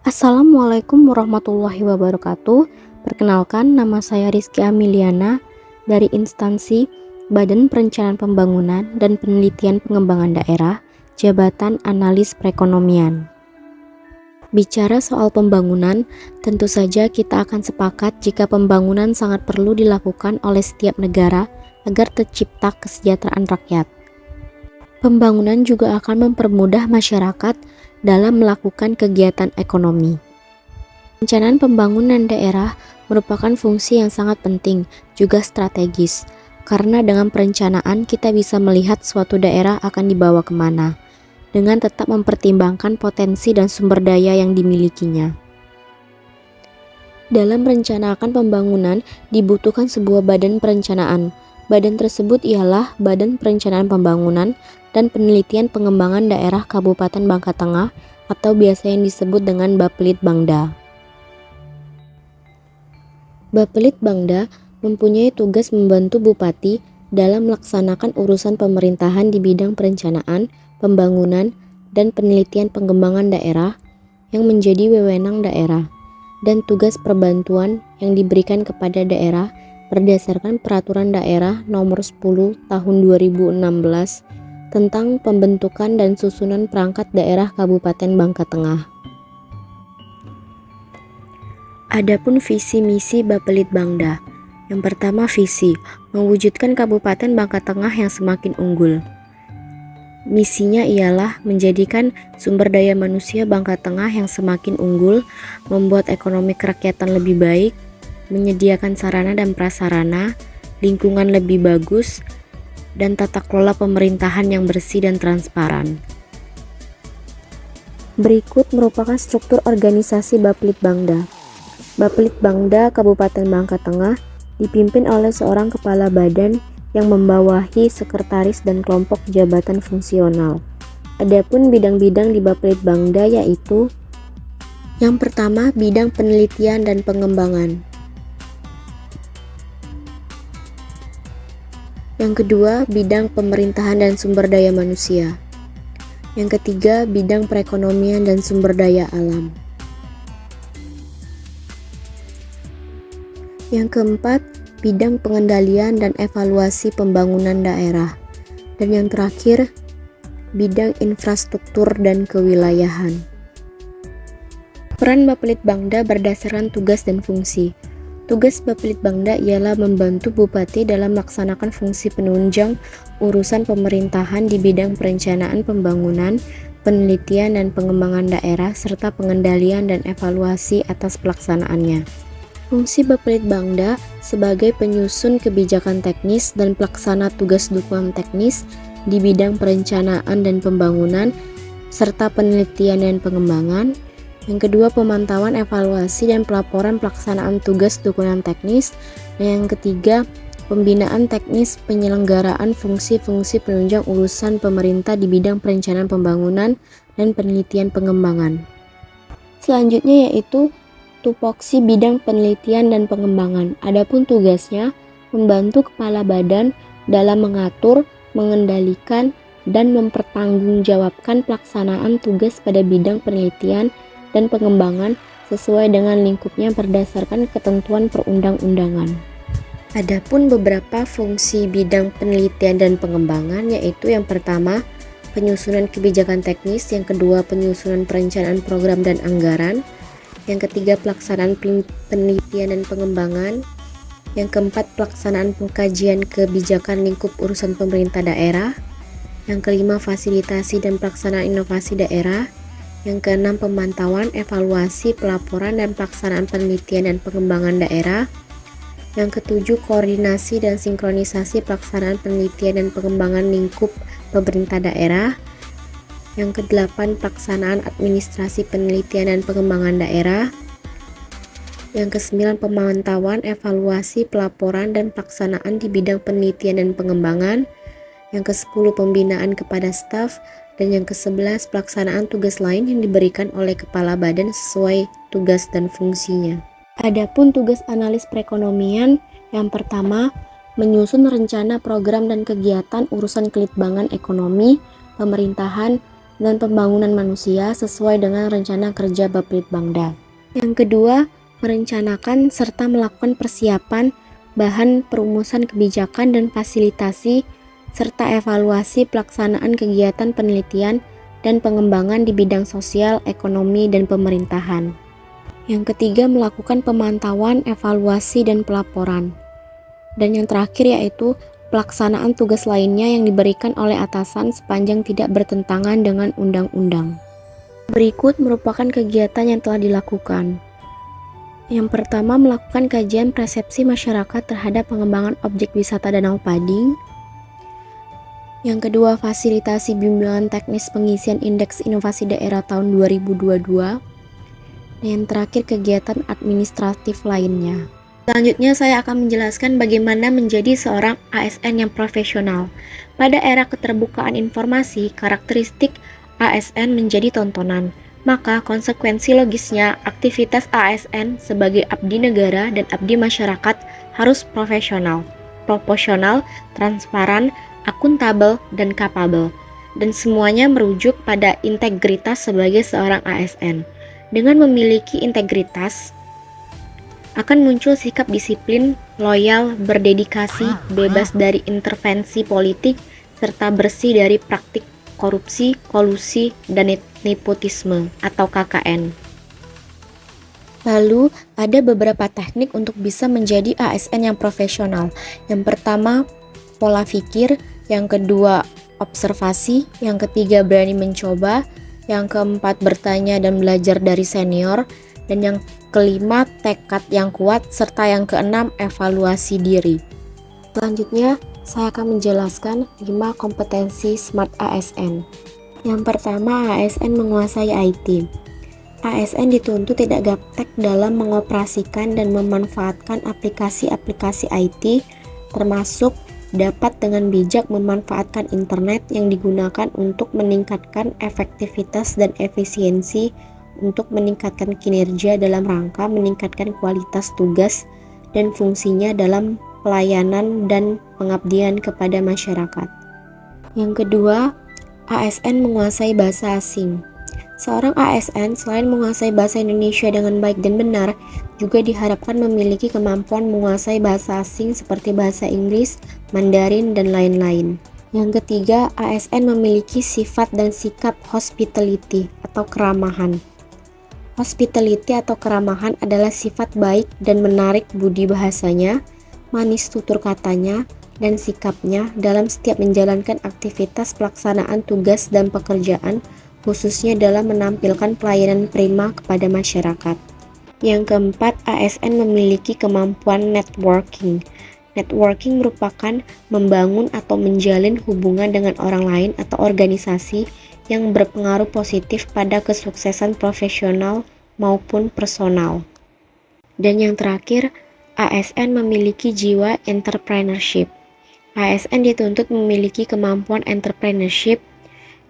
Assalamualaikum warahmatullahi wabarakatuh. Perkenalkan, nama saya Rizky Amiliana dari instansi Badan Perencanaan Pembangunan dan Penelitian Pengembangan Daerah, Jabatan Analis Perekonomian. Bicara soal pembangunan, tentu saja kita akan sepakat jika pembangunan sangat perlu dilakukan oleh setiap negara agar tercipta kesejahteraan rakyat. Pembangunan juga akan mempermudah masyarakat dalam melakukan kegiatan ekonomi. Perencanaan pembangunan daerah merupakan fungsi yang sangat penting, juga strategis, karena dengan perencanaan kita bisa melihat suatu daerah akan dibawa kemana, dengan tetap mempertimbangkan potensi dan sumber daya yang dimilikinya. Dalam merencanakan pembangunan dibutuhkan sebuah badan perencanaan. Badan tersebut ialah Badan Perencanaan Pembangunan dan Penelitian Pengembangan Daerah Kabupaten Bangka Tengah atau biasa yang disebut dengan Bapelitbangda. Bapelitbangda mempunyai tugas membantu Bupati dalam melaksanakan urusan pemerintahan di bidang perencanaan, pembangunan, dan penelitian pengembangan daerah yang menjadi wewenang daerah, dan tugas perbantuan yang diberikan kepada daerah berdasarkan Peraturan Daerah Nomor 10 Tahun 2016 tentang pembentukan dan susunan perangkat daerah Kabupaten Bangka Tengah. Adapun visi misi Bapelitbangda. Yang pertama, visi mewujudkan Kabupaten Bangka Tengah yang semakin unggul. Misinya ialah menjadikan sumber daya manusia Bangka Tengah yang semakin unggul, membuat ekonomi kerakyatan lebih baik, menyediakan sarana dan prasarana, lingkungan lebih bagus, dan tata kelola pemerintahan yang bersih dan transparan. Berikut merupakan struktur organisasi Bapelitbangda. Bapelitbangda Kabupaten Bangka Tengah dipimpin oleh seorang kepala badan yang membawahi sekretaris dan kelompok jabatan fungsional. Adapun bidang-bidang di Bapelitbangda yaitu: yang pertama, bidang penelitian dan pengembangan. Yang kedua, bidang pemerintahan dan sumber daya manusia. Yang ketiga, bidang perekonomian dan sumber daya alam. Yang keempat, bidang pengendalian dan evaluasi pembangunan daerah. Dan yang terakhir, bidang infrastruktur dan kewilayahan. Peran Bapelitbangda berdasarkan tugas dan fungsi. Tugas Bapelitbangda ialah membantu Bupati dalam melaksanakan fungsi penunjang urusan pemerintahan di bidang perencanaan pembangunan, penelitian dan pengembangan daerah, serta pengendalian dan evaluasi atas pelaksanaannya. Fungsi Bapelitbangda sebagai penyusun kebijakan teknis dan pelaksana tugas dukungan teknis di bidang perencanaan dan pembangunan, serta penelitian dan pengembangan. Yang kedua, pemantauan, evaluasi, dan pelaporan pelaksanaan tugas dukungan teknis. Dan yang ketiga, pembinaan teknis penyelenggaraan fungsi-fungsi penunjang urusan pemerintah di bidang perencanaan pembangunan dan penelitian pengembangan. Selanjutnya yaitu tupoksi bidang penelitian dan pengembangan. Adapun tugasnya membantu kepala badan dalam mengatur, mengendalikan, dan mempertanggungjawabkan pelaksanaan tugas pada bidang penelitian dan pengembangan sesuai dengan lingkupnya berdasarkan ketentuan perundang-undangan. Adapun beberapa fungsi bidang penelitian dan pengembangan yaitu: yang pertama, penyusunan kebijakan teknis, yang kedua, penyusunan perencanaan program dan anggaran, yang ketiga, pelaksanaan penelitian dan pengembangan, yang keempat, pelaksanaan pengkajian kebijakan lingkup urusan pemerintah daerah, yang kelima, fasilitasi dan pelaksanaan inovasi daerah, yang keenam, pemantauan, evaluasi, pelaporan, dan pelaksanaan penelitian dan pengembangan daerah. Yang ketujuh, koordinasi dan sinkronisasi pelaksanaan penelitian dan pengembangan lingkup pemerintah daerah. Yang kedelapan, pelaksanaan administrasi penelitian dan pengembangan daerah. Yang kesembilan, pemantauan, evaluasi, pelaporan, dan pelaksanaan di bidang penelitian dan pengembangan. Yang ke-10, pembinaan kepada staf. Dan yang ke-11, pelaksanaan tugas lain yang diberikan oleh kepala badan sesuai tugas dan fungsinya. Adapun tugas analis perekonomian, yang pertama, menyusun rencana program dan kegiatan urusan kelitbangan ekonomi, pemerintahan, dan pembangunan manusia sesuai dengan rencana kerja Bapelitbangda. Yang kedua, merencanakan serta melakukan persiapan bahan perumusan kebijakan dan fasilitasi serta evaluasi pelaksanaan kegiatan penelitian dan pengembangan di bidang sosial, ekonomi, dan pemerintahan. Yang ketiga, melakukan pemantauan, evaluasi, dan pelaporan. Dan yang terakhir yaitu pelaksanaan tugas lainnya yang diberikan oleh atasan sepanjang tidak bertentangan dengan undang-undang. Berikut merupakan kegiatan yang telah dilakukan. Yang pertama, melakukan kajian persepsi masyarakat terhadap pengembangan objek wisata Danau Pading. Yang kedua, fasilitasi bimbingan teknis pengisian Indeks Inovasi Daerah tahun 2022. Dan yang terakhir, kegiatan administratif lainnya. Selanjutnya saya akan menjelaskan bagaimana menjadi seorang ASN yang profesional. Pada era keterbukaan informasi, karakteristik ASN menjadi tontonan. Maka konsekuensi logisnya, aktivitas ASN sebagai abdi negara dan abdi masyarakat harus profesional, proporsional, transparan, akuntabel, dan kapabel. Dan semuanya merujuk pada integritas sebagai seorang ASN. Dengan memiliki integritas, akan muncul sikap disiplin, loyal, berdedikasi, bebas dari intervensi politik, serta bersih dari praktik korupsi, kolusi, dan nepotisme atau KKN. Lalu, ada beberapa teknik untuk bisa menjadi ASN yang profesional. Yang pertama, pola pikir. Yang kedua, observasi. Yang ketiga, berani mencoba. Yang keempat, bertanya dan belajar dari senior. Dan yang kelima, tekad yang kuat, serta yang keenam, evaluasi diri. Selanjutnya, saya akan menjelaskan 5 kompetensi Smart ASN. Yang pertama, ASN menguasai IT. ASN dituntut tidak gaptek dalam mengoperasikan dan memanfaatkan aplikasi-aplikasi IT, termasuk dapat dengan bijak memanfaatkan internet yang digunakan untuk meningkatkan efektivitas dan efisiensi untuk meningkatkan kinerja dalam rangka meningkatkan kualitas tugas dan fungsinya dalam pelayanan dan pengabdian kepada masyarakat. Yang kedua, ASN menguasai bahasa asing. Seorang ASN selain menguasai bahasa Indonesia dengan baik dan benar, juga diharapkan memiliki kemampuan menguasai bahasa asing seperti bahasa Inggris, Mandarin, dan lain-lain. Yang ketiga, ASN memiliki sifat dan sikap hospitality atau keramahan. Hospitality atau keramahan adalah sifat baik dan menarik budi bahasanya, manis tutur katanya, dan sikapnya dalam setiap menjalankan aktivitas pelaksanaan tugas dan pekerjaan, khususnya dalam menampilkan pelayanan prima kepada masyarakat. Yang keempat, ASN memiliki kemampuan networking. Networking merupakan membangun atau menjalin hubungan dengan orang lain atau organisasi yang berpengaruh positif pada kesuksesan profesional maupun personal. Dan yang terakhir, ASN memiliki jiwa entrepreneurship. ASN dituntut memiliki kemampuan entrepreneurship,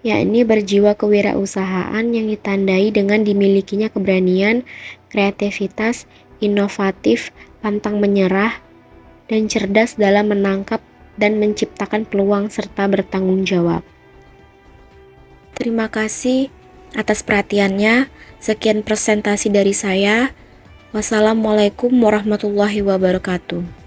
yakni berjiwa kewirausahaan yang ditandai dengan dimilikinya keberanian, kreativitas, inovatif, pantang menyerah, dan cerdas dalam menangkap dan menciptakan peluang serta bertanggung jawab. Terima kasih atas perhatiannya. Sekian presentasi dari saya. Wassalamualaikum warahmatullahi wabarakatuh.